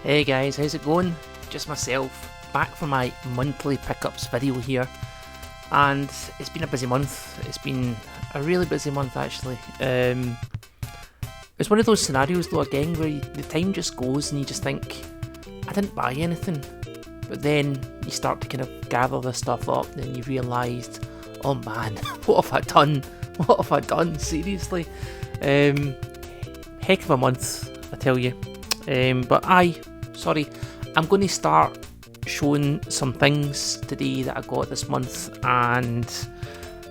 Hey guys, how's it going? Just myself, back for my monthly pickups video here, and it's been a busy month. It's been a really busy month actually. It's one of those scenarios though again where the time just goes and you just think, I didn't buy anything, but then you start to kind of gather this stuff up and then you realised, oh man, what have I done? What have I done? Seriously. Heck of a month, I tell you. But I'm going to start showing some things today that I got this month, and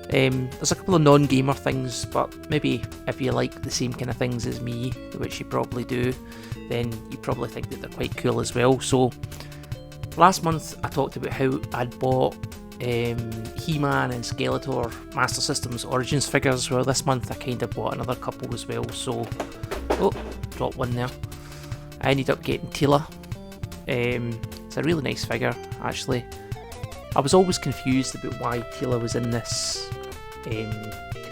there's a couple of non-gamer things, but maybe if you like the same kind of things as me, which you probably do, then you probably think that they're quite cool as well. So last month I talked about how I'd bought He-Man and Skeletor Master System's Origins figures. Well, this month I kind of bought another couple as well, so dropped one there. I ended up getting Teela. It's a really nice figure actually. I was always confused about why Teela was in this kind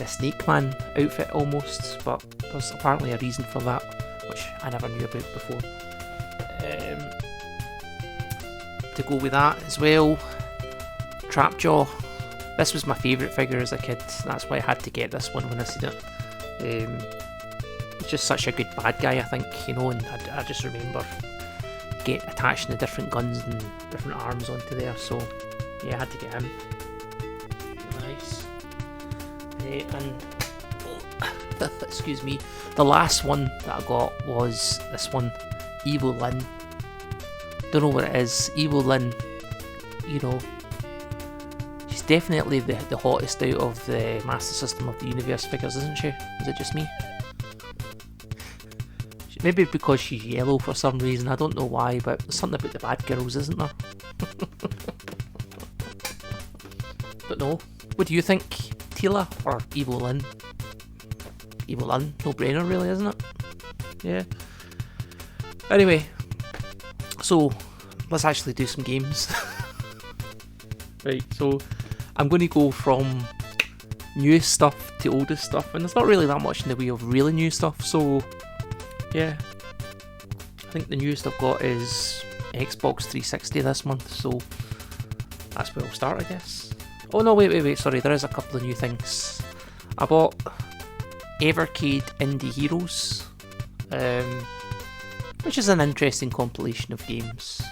of Snake Man outfit almost, but there's apparently a reason for that, which I never knew about before. To go with that as well, Trapjaw. This was my favourite figure as a kid, that's why I had to get this one when I seen it. He's just such a good bad guy, I think, you know, and I just remember attaching the different guns and different arms onto there, so yeah, I had to get him. Nice. And excuse me, the last one that I got was this one, Evil Lyn. Don't know what it is. Evil Lyn, you know, she's definitely the hottest out of the Master System of the Universe figures, isn't she? Is it just me? Maybe because she's yellow for some reason, I don't know why, but there's something about the bad girls, isn't there? Don't know. What do you think? Teela or Evil Lyn? Evil Lyn, no brainer really, isn't it? Yeah. Anyway, so let's actually do some games. Right, so I'm going to go from newest stuff to oldest stuff, and there's not really that much in the way of really new stuff, so yeah, I think the newest I've got is Xbox 360 this month, so that's where we'll start, I guess. Oh no, wait, sorry, there is a couple of new things. I bought Evercade Indie Heroes, which is an interesting compilation of games.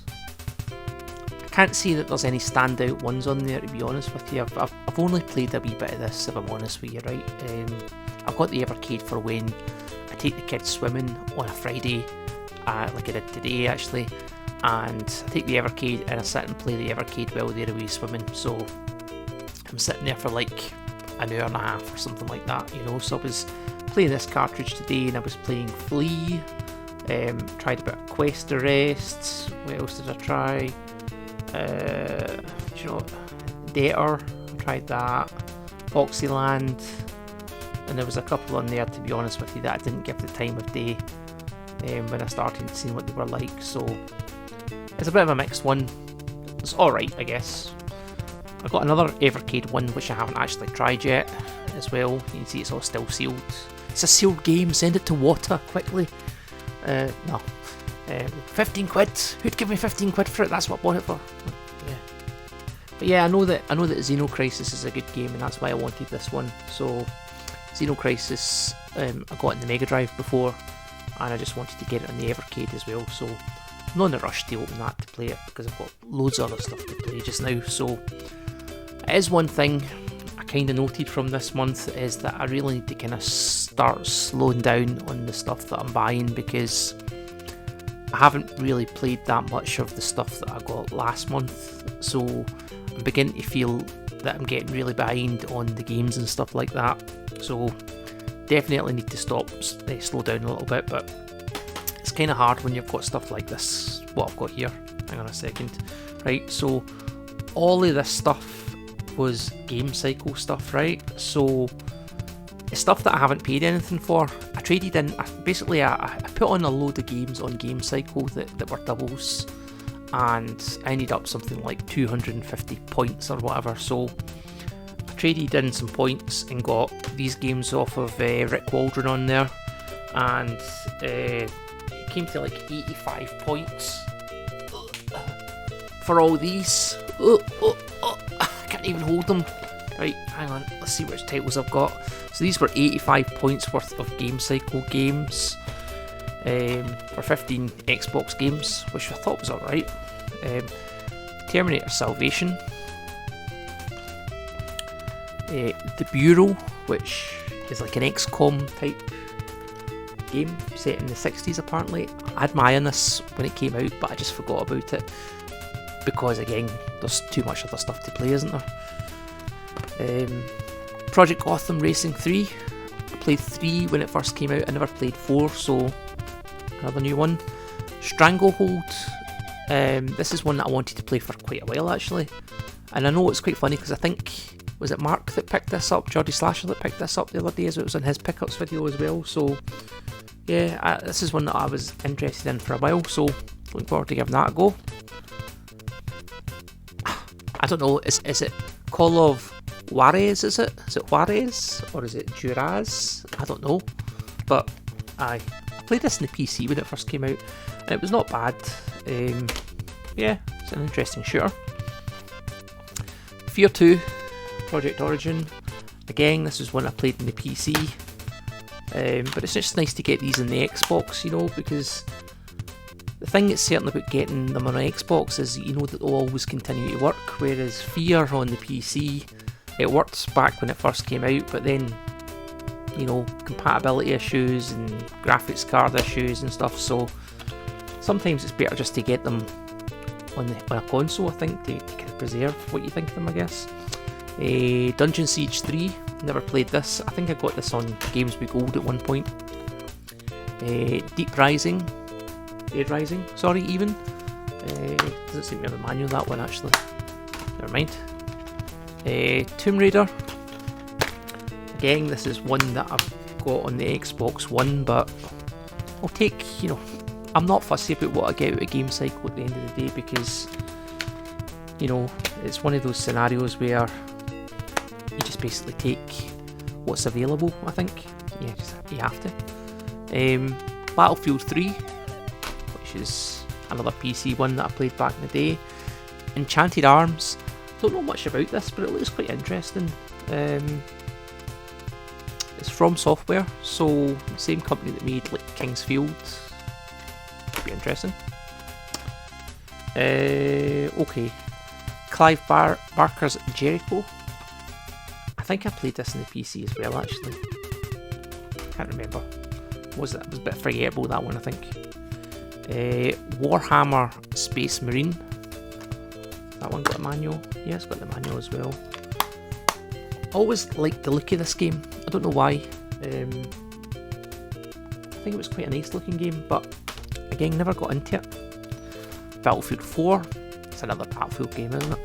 I can't say that there's any standout ones on there, to be honest with you. I've only played a wee bit of this, if I'm honest with you, right? I've got the Evercade for when I take the kids swimming on a Friday, like I did today actually, and I take the Evercade and I sit and play the Evercade while they're away swimming, so I'm sitting there for like an hour and a half or something like that, you know. So I was playing this cartridge today and I was playing Flea, tried a bit of Quest Arrest, what else did I try? You know, Debtor, I tried that, Foxyland, and there was a couple on there, to be honest with you, that I didn't give the time of day when I started seeing what they were like, so it's a bit of a mixed one. It's alright, I guess. I've got another Evercade one which I haven't actually tried yet as well. You can see it's all still sealed. It's a sealed game, send it to water quickly. No. 15 quid, who'd give me 15 quid for it? That's what I bought it for. Yeah. But yeah, I know that Xeno Crisis is a good game, and that's why I wanted this one. So Xeno Crisis, I got in the Mega Drive before, and I just wanted to get it on the Evercade as well, so I'm not in a rush to open that to play it, because I've got loads of other stuff to play just now. So it is one thing I kind of noted from this month, is that I really need to kind of start slowing down on the stuff that I'm buying, because I haven't really played that much of the stuff that I got last month, so I'm beginning to feel that I'm getting really behind on the games and stuff like that. So definitely need to slow down a little bit, but it's kind of hard when you've got stuff like this, what I've got here. Hang on a second. Right, so all of this stuff was Game Cycle stuff, right? So it's stuff that I haven't paid anything for. I traded in, basically I put on a load of games on Game Cycle that were doubles, and I ended up something like 250 points or whatever, so I traded in some points and got these games off of Rick Waldron on there, and came to like 85 points for all these. I can't even hold them. Right, hang on, let's see which titles I've got. So these were 85 points worth of Game Cycle games for 15 Xbox games, which I thought was alright. Terminator Salvation, The Bureau, which is like an XCOM type game set in the 60s apparently. I had my eye on this when it came out, but I just forgot about it because again there's too much other stuff to play, isn't there? Project Gotham Racing 3, I played 3 when it first came out, I never played 4, so another new one. Stranglehold, this is one that I wanted to play for quite a while actually, and I know it's quite funny because I think, was it Mark that picked this up, Jordy Slasher that picked this up the other day, as it was on his pickups video as well, so yeah, this is one that I was interested in for a while, so looking forward to giving that a go. I don't know, is it Call of Juarez, is it Juarez, or is it Duraz? I don't know, but I played this in the PC when it first came out, and it was not bad. Yeah, it's an interesting shooter. Fear 2, Project Origin, again this is one I played in the PC, but it's just nice to get these in the Xbox, you know, because the thing that's certain about getting them on an Xbox is you know that they'll always continue to work, whereas Fear on the PC, it worked back when it first came out, but then, you know, compatibility issues and graphics card issues and stuff, so sometimes it's better just to get them on a console, I think, to kind of preserve what you think of them, I guess. Dungeon Siege 3, never played this, I think I got this on Games with Gold at one point. Dead Rising, sorry, even. Doesn't seem to have a manual, that one actually, never mind. Tomb Raider, again this is one that I've got on the Xbox One, but I'll take, you know, I'm not fussy about what I get out of Game Cycle at the end of the day, because, you know, it's one of those scenarios where you just basically take what's available, I think. Yeah, you have to. Battlefield 3, which is another PC one that I played back in the day. Enchanted Arms, don't know much about this, but it looks quite interesting. It's from Software, so the same company that made like King's Field. Could be interesting. Okay, Clive Barker's Jericho. I think I played this in the PC as well, actually. Can't remember. It was a bit forgettable, that one, I think. Warhammer Space Marine. That one got a manual. Yeah, it's got the manual as well. I always liked the look of this game. I don't know why. I think it was quite a nice looking game, but again, never got into it. Battlefield 4. It's another Battlefield game, isn't it?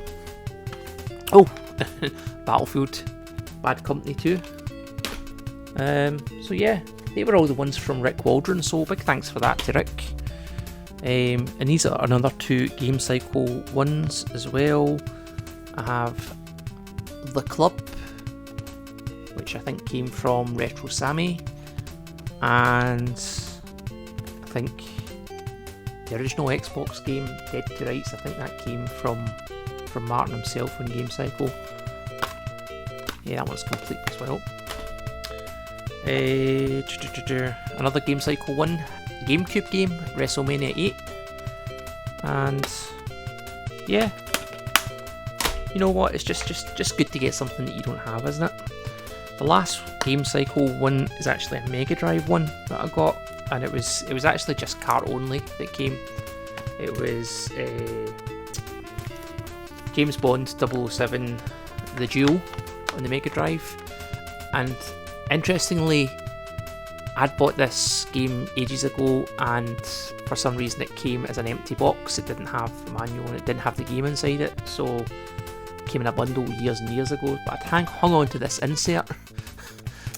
Oh, Battlefield Bad Company 2. So yeah, they were all the ones from Rick Waldron, so big thanks for that to Rick. And these are another 2 Game Cycle ones as well. I have The Club, which I think came from RetroSammie, and I think the original Xbox game Dead to Rights, I think that came from Martin himself on Game Cycle. Yeah, that one's complete as well. Another Game Cycle one, GameCube game, WrestleMania 8, and yeah, you know what, it's just good to get something that you don't have, isn't it? The last Game Cycle one is actually a Mega Drive one that I got, and it was actually just cart only that came. It was James Bond 007 The Duel on the Mega Drive, and interestingly, I'd bought this game ages ago, and for some reason it came as an empty box. It didn't have the manual and it didn't have the game inside it, so it came in a bundle years and years ago, but I'd hung on to this insert.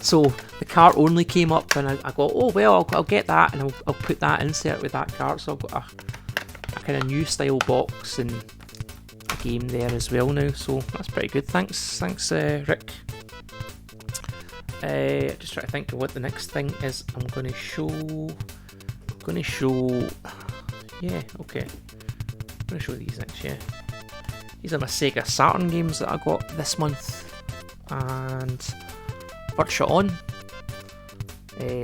So the cart only came up, and I go, oh well, I'll get that, and I'll put that insert with that cart, so I've got a kind of new style box and a game there as well now, so that's pretty good. Thanks Rick. Just try to think of what the next thing is I'm going to show. going to show... Yeah, okay. I'm going to show these next, yeah. These are my Sega Saturn games that I got this month. And Virtua On.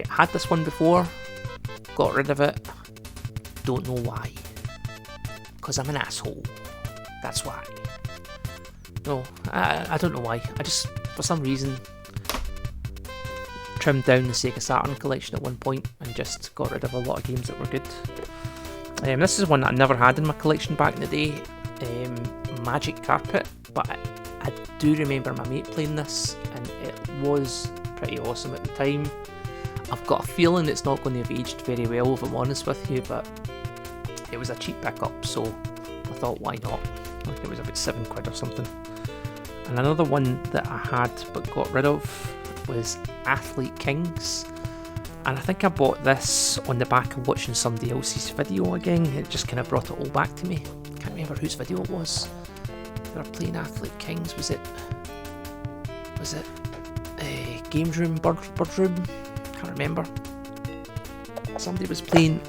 Had this one before, got rid of it, don't know why. Because I'm an asshole. That's why. No, I don't know why. I just, for some reason, trimmed down the Sega Saturn collection at one point and just got rid of a lot of games that were good. This is one that I never had in my collection back in the day, Magic Carpet, but I do remember my mate playing this and it was pretty awesome at the time. I've got a feeling it's not going to have aged very well if I'm honest with you, but it was a cheap pickup, so I thought why not. I think it was about £7 or something. And another one that I had but got rid of was Athlete Kings, and I think I bought this on the back of watching somebody else's video again. It just kind of brought it all back to me. Can't remember whose video it was. They were playing Athlete Kings. Was it Games Room, Bird Room? Can't remember. Somebody was playing.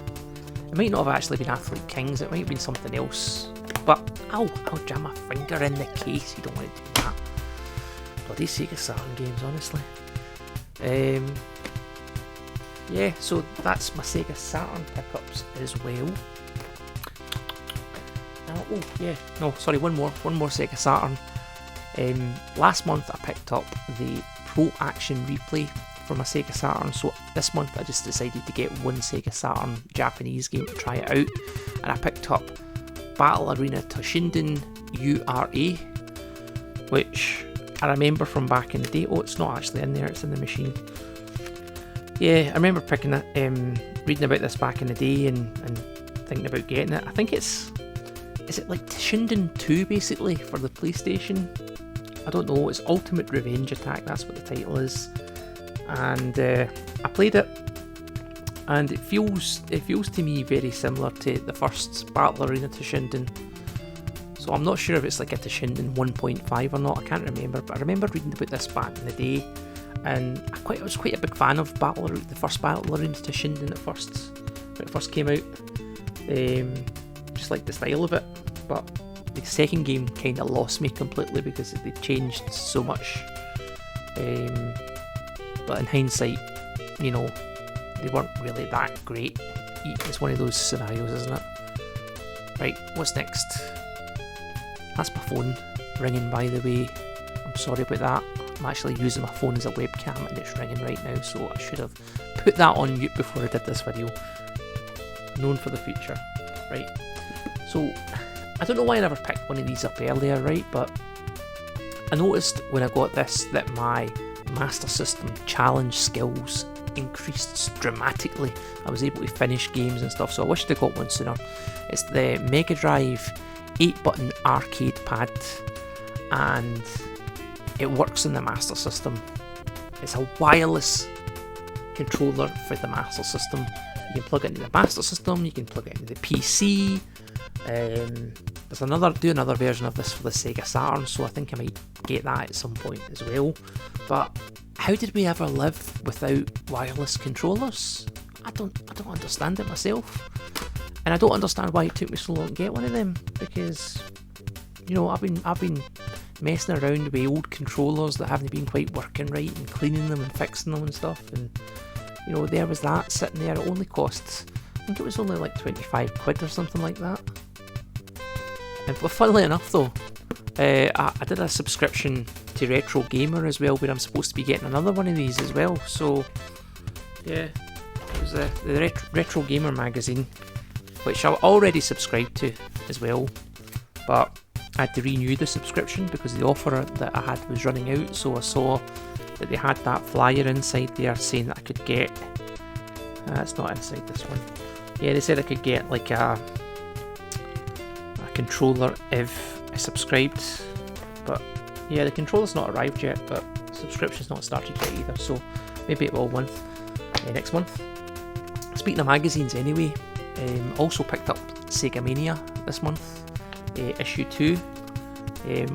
It might not have actually been Athlete Kings, it might have been something else. But I'll jam my finger in the case, you don't want to do that. Bloody Sega Saturn games, honestly. Yeah, so that's my Sega Saturn pickups as well. Oh yeah, no, sorry, one more Sega Saturn. Last month I picked up the Pro Action Replay for my Sega Saturn, so this month I just decided to get one Sega Saturn Japanese game to try it out, and I picked up Battle Arena Toshinden URA, which I remember from back in the day. Oh, it's not actually in there, it's in the machine. Yeah, I remember picking it, reading about this back in the day and thinking about getting it. I think is it like Toshinden 2 basically for the PlayStation? I don't know, it's Ultimate Revenge Attack, that's what the title is. And I played it, and it feels to me very similar to the first Battle Arena Toshinden. So I'm not sure if it's like a Toshinden 1.5 or not, I can't remember, but I remember reading about this back in the day, and I was quite a big fan of the first Battle Arena Toshinden when it first came out. Just like the style of it, but the second game kind of lost me completely because they changed so much. But in hindsight, you know, they weren't really that great. It's one of those scenarios, isn't it? Right, what's next? That's my phone ringing, by the way. I'm sorry about that. I'm actually using my phone as a webcam and it's ringing right now, so I should have put that on mute before I did this video. Known for the future. Right, so I don't know why I never picked one of these up earlier, right, but I noticed when I got this that my Master System challenge skills increased dramatically. I was able to finish games and stuff, so I wished I got one sooner. It's the Mega Drive 8-button arcade pad, and it works in the Master System. It's a wireless controller for the Master System. You can plug it into the Master System, you can plug it into the PC. There's another version of this for the Sega Saturn, so I think I might get that at some point as well. But how did we ever live without wireless controllers? I don't understand it myself, and I don't understand why it took me so long to get one of them, because you know I've been messing around with old controllers that haven't been quite working right and cleaning them and fixing them and stuff, and you know there was that sitting there. It only costs, I think it was only like £25 or something like that. And funnily enough though, I did a subscription to Retro Gamer as well, where I'm supposed to be getting another one of these as well. So yeah, it was the Retro Gamer magazine, which I already subscribed to as well, but I had to renew the subscription because the offer that I had was running out. So I saw that they had that flyer inside there saying that I could get, it's not inside this one, yeah, they said I could get like a controller if I subscribed, but yeah, the controller's not arrived yet, but the subscription's not started yet either, so maybe it will next month. Speaking of magazines anyway, also picked up Sega Mania this month, issue 2,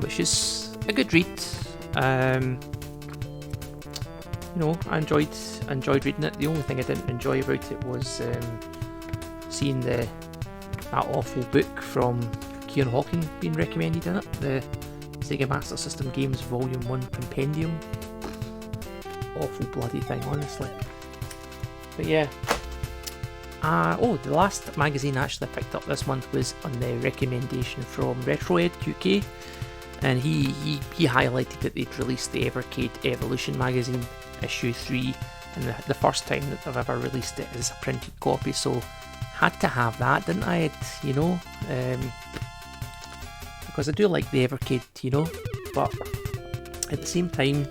which is a good read. You know, I enjoyed reading it. The only thing I didn't enjoy about it was seeing that awful book from Kieran Hawking being recommended in it, the Sega Master System Games Volume 1 Compendium. Awful bloody thing, honestly. But yeah. Oh, the last magazine actually I picked up this month was on the recommendation from RetroEd UK, and he highlighted that they'd released the Evercade Evolution magazine issue 3, and the first time that they've ever released it as a printed copy, so had to have that, didn't I? You know, because I do like the Evercade, you know, but at the same time,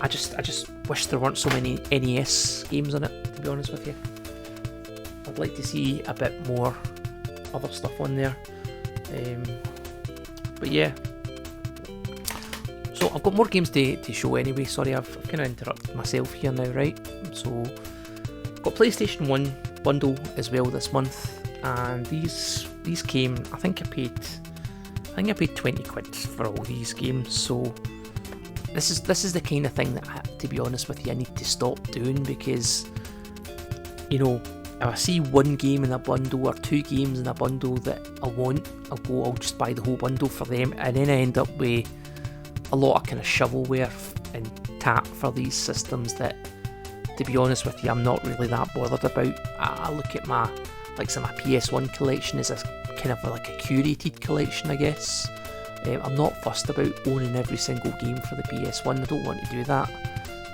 I just wish there weren't so many NES games on it, to be honest with you. I'd like to see a bit more other stuff on there. But yeah. So I've got more games to show anyway. Sorry, I've kind of interrupted myself here now, right? So I've got PlayStation 1 bundle as well this month, and these came. I think I paid 20 quid for all these games. So this is the kind of thing that, to be honest with you, I need to stop doing, because, you know, if I see one game in a bundle or two games in a bundle that I want, I'll just buy the whole bundle for them, and then I end up with a lot of kind of shovelware and tap for these systems that, to be honest with you, I'm not really that bothered about. I look at my PS1 collection as a kind of like a curated collection, I guess. I'm not fussed about owning every single game for the PS1. I don't want to do that.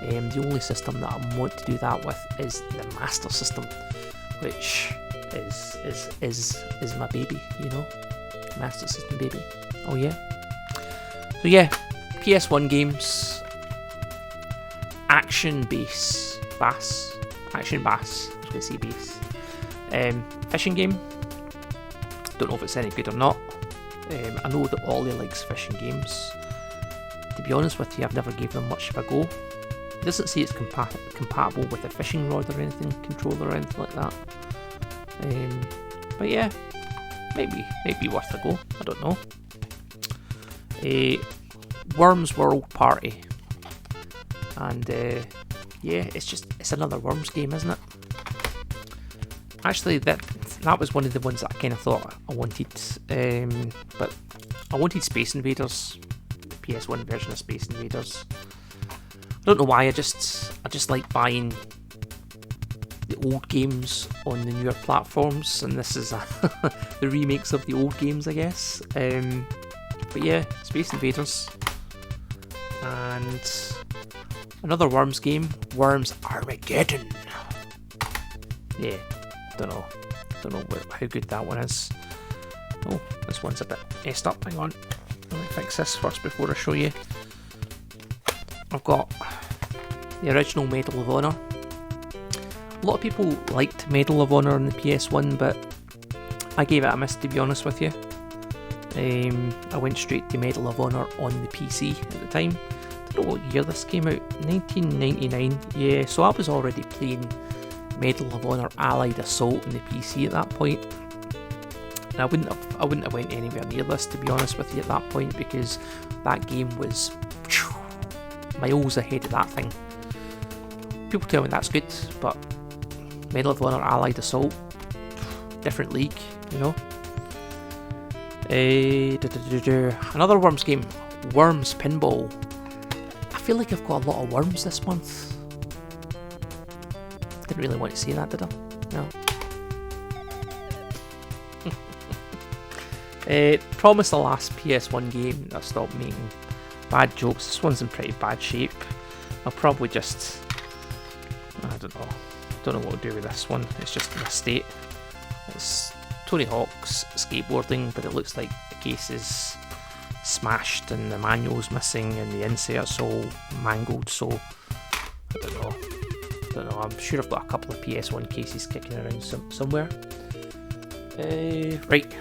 The only system that I want to do that with is the Master System, which is my baby, you know, Master System baby. Oh yeah. So yeah, PS1 games, action bass. I was going to say bass. Fishing game. Don't know if it's any good or not. I know that Ollie likes fishing games. To be honest with you, I've never gave them much of a go. It doesn't say it's compatible with a fishing rod or anything, controller or anything like that. But yeah, maybe worth a go. I don't know. Worms World Party, and yeah, it's another Worms game, isn't it? Actually, that was one of the ones that I kind of thought I wanted, but I wanted Space Invaders, the PS1 version of Space Invaders. I don't know why, I just like buying the old games on the newer platforms, and this is the remakes of the old games, I guess. But yeah, Space Invaders, and another Worms game, Worms Armageddon. Yeah, don't know how good that one is. Oh, this one's a bit messed up. Hang on, let me fix this first before I show you. I've got the original Medal of Honor. A lot of people liked Medal of Honor on the PS1, but I gave it a miss, to be honest with you. I went straight to Medal of Honor on the PC at the time. I don't know what year this came out, 1999, yeah, so I was already playing Medal of Honor Allied Assault on the PC at that point. And I wouldn't have went anywhere near this, to be honest with you, at that point, because that game was miles ahead of that thing. People tell me that's good, but Medal of Honor Allied Assault, different league, you know. Another Worms game, Worms Pinball. I feel like I've got a lot of Worms this month. Didn't really want to say that, did I? No. Promised the last PS1 game that I stopped making bad jokes. This one's in pretty bad shape. I'll probably just, I don't know what to do with this one. It's just in a state. It's Tony Hawk's skateboarding, but it looks like the case is smashed and the manual's missing and the insert's all mangled, so I don't know. I'm sure I've got a couple of PS1 cases kicking around somewhere. Right.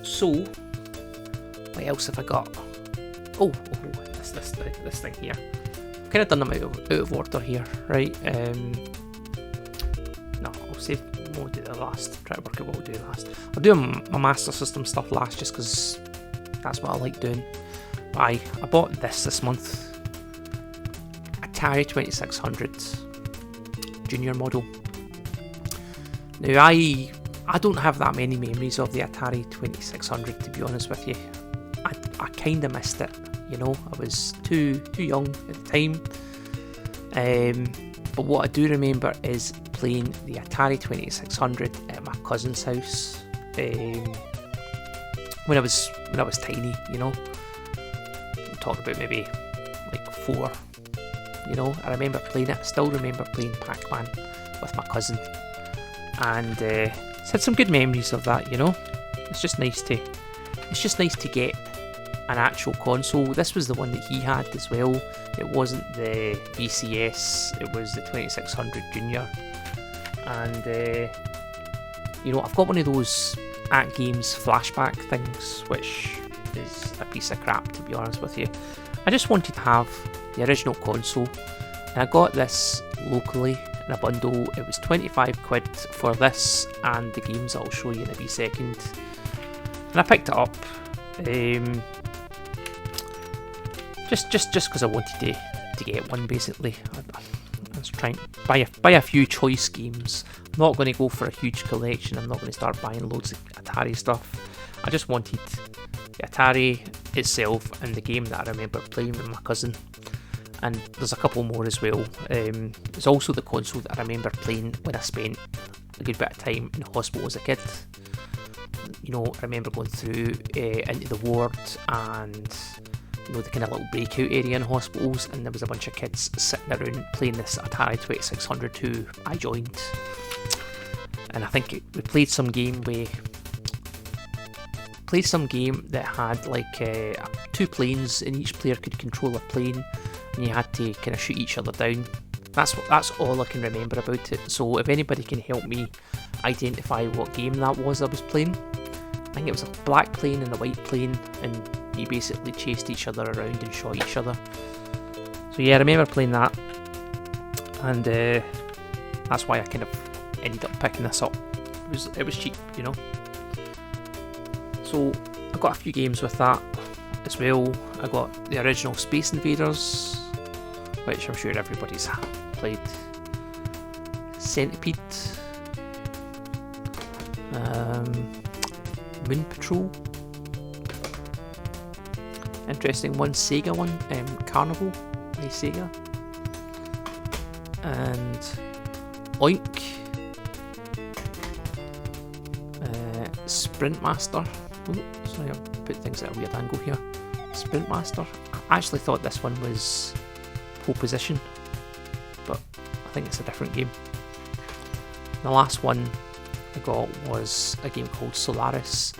So, what else have I got? Oh, this thing here. I've kind of done them out of order here, right? No, I'll save. We'll do the last. Try to work out what we'll do last. I'll do my Master System stuff last, just because that's what I like doing. I bought this month. Atari 2600 Junior model. Now I don't have that many memories of the Atari 2600, to be honest with you. I kind of missed it, you know. I was too young at the time. But what I do remember is playing the Atari 2600 at my cousin's house when I was tiny, you know. I'm talking about maybe like 4, you know. I remember playing it. I still remember playing Pac-Man with my cousin, and it's had some good memories of that, you know. It's just nice to get an actual console. This was the one that he had as well. It wasn't the VCS, it was the 2600 Junior. And you know, I've got one of those at games flashback things, which is a piece of crap, to be honest with you. I just wanted to have the original console, and I got this locally in a bundle. It was 25 quid for this and the games I'll show you in a wee second, and I picked it up just because I wanted to get one, basically. I was trying to buy a few choice games. I'm not going to go for a huge collection. I'm not going to start buying loads of Atari stuff. I just wanted the Atari itself and the game that I remember playing with my cousin. And there's a couple more as well. There's also the console that I remember playing when I spent a good bit of time in hospital as a kid. You know, I remember going through into the ward, and you know, the kind of little breakout area in hospitals, and there was a bunch of kids sitting around playing this Atari 2600 too. I joined, and I think we played some game that had like 2 planes, and each player could control a plane, and you had to kind of shoot each other down. That's all I can remember about it. So if anybody can help me identify what game that was I was playing, I think it was a black plane and a white plane, and you basically chased each other around and shot each other. So yeah, I remember playing that, and that's why I kind of ended up picking this up. It was cheap, you know. So I got a few games with that as well. I got the original Space Invaders, which I'm sure everybody's played. Centipede, Moon Patrol, interesting one. Sega one, Carnival by Sega, and Oink, Sprint Master. Oh, sorry, I put things at a weird angle here. Sprint Master. I actually thought this one was Pole Position, but I think it's a different game. The last one I got was a game called Solaris.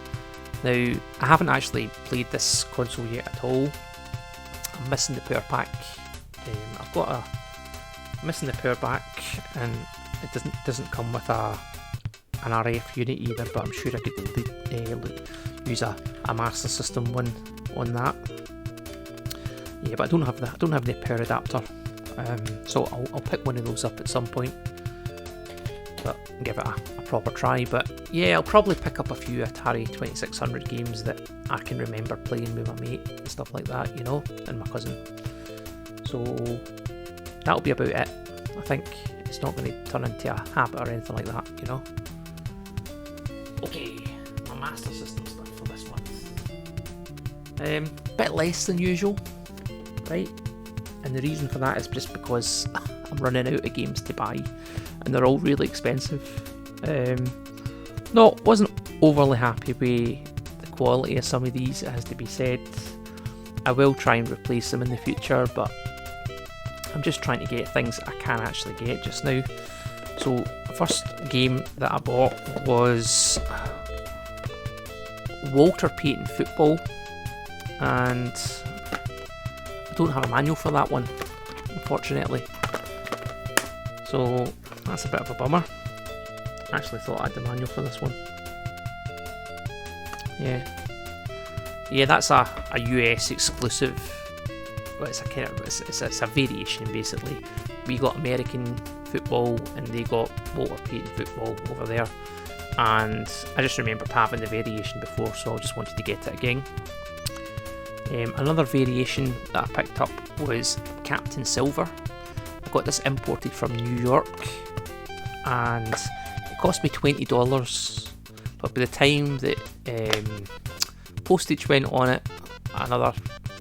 Now, I haven't actually played this console yet at all. I'm missing the power pack. I'm missing the power pack, and it doesn't come with an RF unit either. But I'm sure I could use a Master System one on that. Yeah, but I don't have the power adapter. So I'll pick one of those up at some point, but give it a proper try. But yeah, I'll probably pick up a few Atari 2600 games that I can remember playing with my mate and stuff like that, you know, and my cousin. So that'll be about it. I think it's not going to turn into a habit or anything like that, you know. Okay, my Master System stuff for this month. Bit less than usual, right? And the reason for that is just because I'm running out of games to buy, and they're all really expensive. Wasn't overly happy with the quality of some of these, it has to be said. I will try and replace them in the future, but I'm just trying to get things I can actually get just now. So the first game that I bought was Walter Payton Football, and I don't have a manual for that one, unfortunately. So that's a bit of a bummer. I actually thought I had the manual for this one. Yeah, that's a US exclusive. Well, it's a variation basically. We got American football and they got Walter Payton Football over there, and I just remembered having the variation before, so I just wanted to get it again. Another variation that I picked up was Captain Silver. I got this imported from New York, and it cost me $20, but by the time that postage went on it, another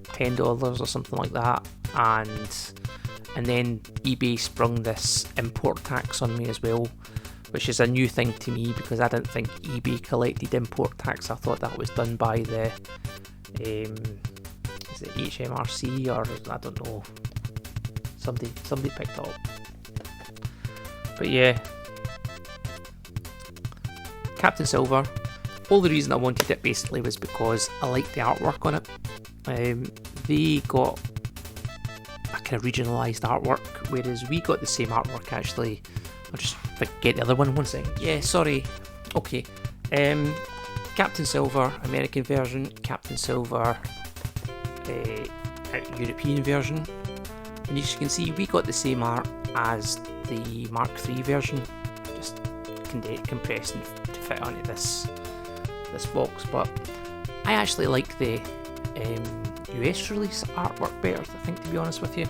$10 or something like that, and then eBay sprung this import tax on me as well, which is a new thing to me because I didn't think eBay collected import tax. I thought that was done by the is it HMRC, or I don't know, somebody picked it up. But yeah, Captain Silver, all the reason I wanted it basically was because I liked the artwork on it. They got a kind of regionalised artwork, whereas we got the same artwork actually. I'll just forget the other one second. Yeah, sorry. Okay. Captain Silver, American version, Captain Silver, European version. And as you can see, we got the same art as the Mark III version, just compressed to fit onto this box. But I actually like the US release artwork better, I think, to be honest with you.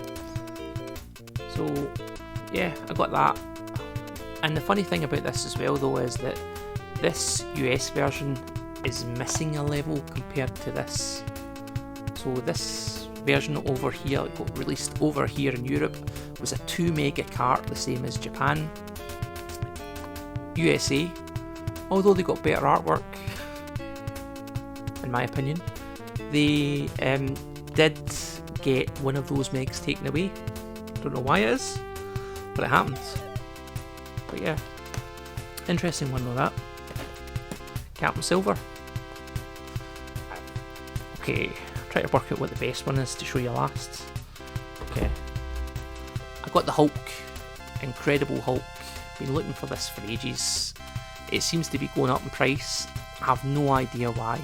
So yeah, I got that. And the funny thing about this as well though is that this US version is missing a level compared to this. So this version over here, it got released over here in Europe, was a 2 mega cart, the same as Japan. USA, although they got better artwork, in my opinion, they did get one of those megs taken away. Don't know why it is, but it happened. But yeah, interesting one though that. Captain Silver. Okay, try to work out what the best one is to show you last. Okay, I got the Hulk, Incredible Hulk. Been looking for this for ages. It seems to be going up in price. I have no idea why.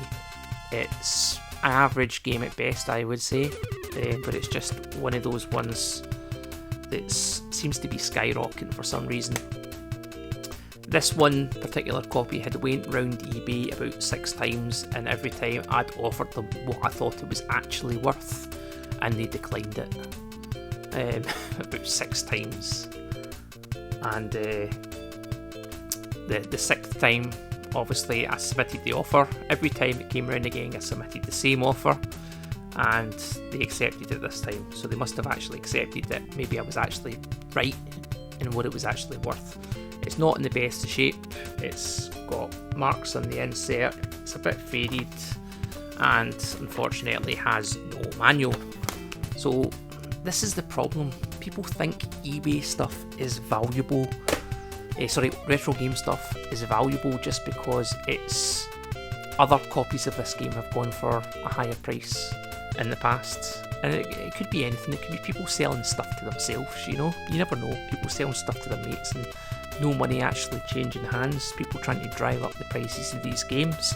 It's an average game at best, I would say, but it's just one of those ones that seems to be skyrocketing for some reason. This one particular copy had went round eBay about 6 times, and every time I'd offered them what I thought it was actually worth, and they declined it about 6 times. And the 6th time, obviously, I submitted the offer. Every time it came round again, I submitted the same offer, and they accepted it this time. So they must have actually accepted that maybe I was actually right in what it was actually worth. It's not in the best of shape. It's got marks on the insert. It's a bit faded, and unfortunately has no manual. So this is the problem. People think eBay stuff is valuable. Retro game stuff is valuable just because it's other copies of this game have gone for a higher price in the past. And it could be anything. It could be people selling stuff to themselves, you know? You never know. People selling stuff to their mates and no money actually changing hands. People trying to drive up the prices of these games.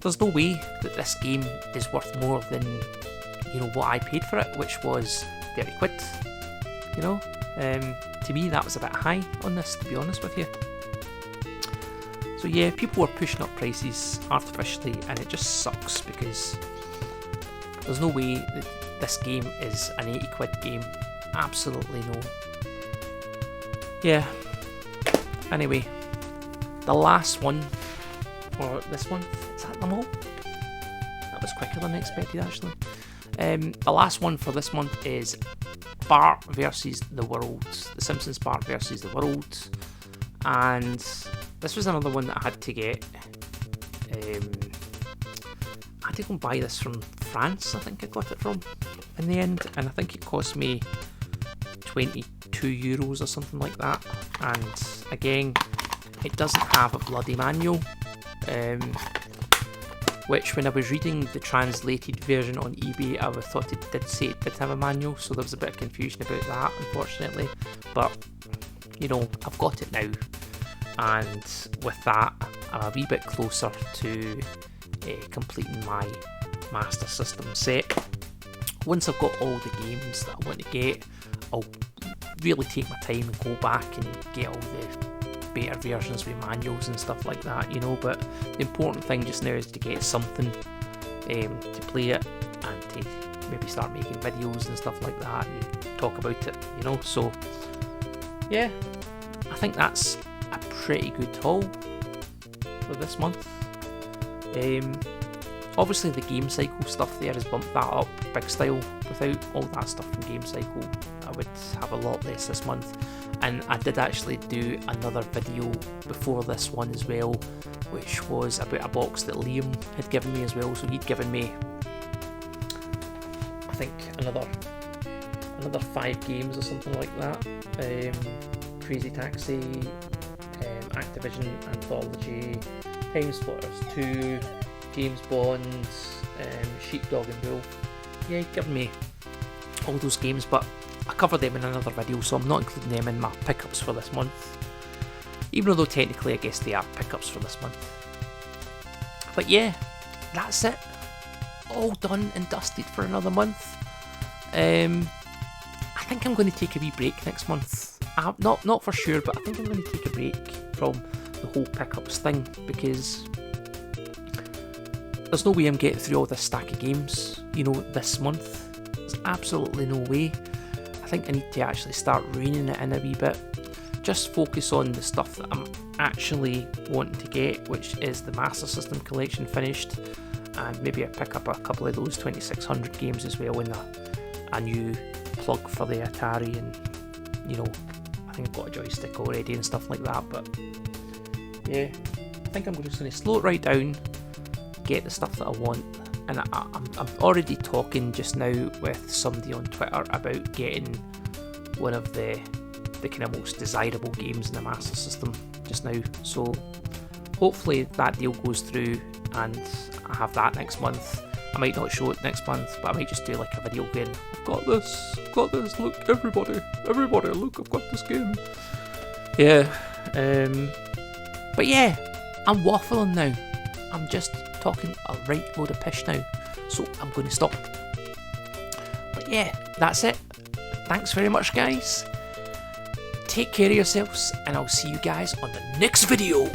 There's no way that this game is worth more than, you know, what I paid for it, which was 30 quid, you know? To me that was a bit high on this, to be honest with you. So yeah, people were pushing up prices artificially, and it just sucks because there's no way that this game is an 80 quid game. Absolutely no. Yeah. Anyway, the last one, or this one, is that them all? That was quicker than I expected actually. The last one for this month is Bart versus the World. The Simpsons Bart versus the World. And this was another one that I had to get. I had to go and buy this from France, I think I got it from, in the end. And I think it cost me €22 or something like that. And again, it doesn't have a bloody manual. Which, when I was reading the translated version on eBay, I thought it did say it did have a manual, so there was a bit of confusion about that, unfortunately. But, you know, I've got it now, and with that, I'm a wee bit closer to completing my Master System set. Once I've got all the games that I want to get, I'll really take my time and go back and get all the better versions with manuals and stuff like that, you know. But the important thing just now is to get something to play it and to maybe start making videos and stuff like that and talk about it, you know. So yeah, I think that's a pretty good haul for this month. Obviously the Game Cycle stuff there has bumped that up big style. Without all that stuff from Game Cycle, I would have a lot less this month. And I did actually do another video before this one as well, which was about a box that Liam had given me as well. So he'd given me, I think, another 5 games or something like that. Crazy Taxi, Activision Anthology, Time Splitters 2, James Bond, Sheepdog and Wolf. Yeah, he'd given me all those games, but I covered them in another video, so I'm not including them in my pickups for this month. Even though technically I guess they are pickups for this month. But yeah, that's it. All done and dusted for another month. I think I'm going to take a wee break next month. Not for sure, but I think I'm going to take a break from the whole pickups thing, because there's no way I'm getting through all this stack of games, you know, this month. There's absolutely no way. I think I need to actually start reining it in a wee bit. Just focus on the stuff that I'm actually wanting to get, which is the Master System collection finished, and maybe I pick up a couple of those 2600 games as well in a new plug for the Atari, and you know, I think I've got a joystick already and stuff like that. But yeah, I think I'm just going to slow it right down, get the stuff that I want, and I'm already talking just now with somebody on Twitter about getting one of the kind of most desirable games in the Master System just now. So hopefully that deal goes through and I have that next month. I might not show it next month, but I might just do like a video again. I've got this, look, everybody, look, I've got this game. Yeah, but yeah, I'm waffling now. I'm just talking a right load of pish now, so I'm going to stop. But yeah, that's it. Thanks very much, guys. Take care of yourselves, and I'll see you guys on the next video.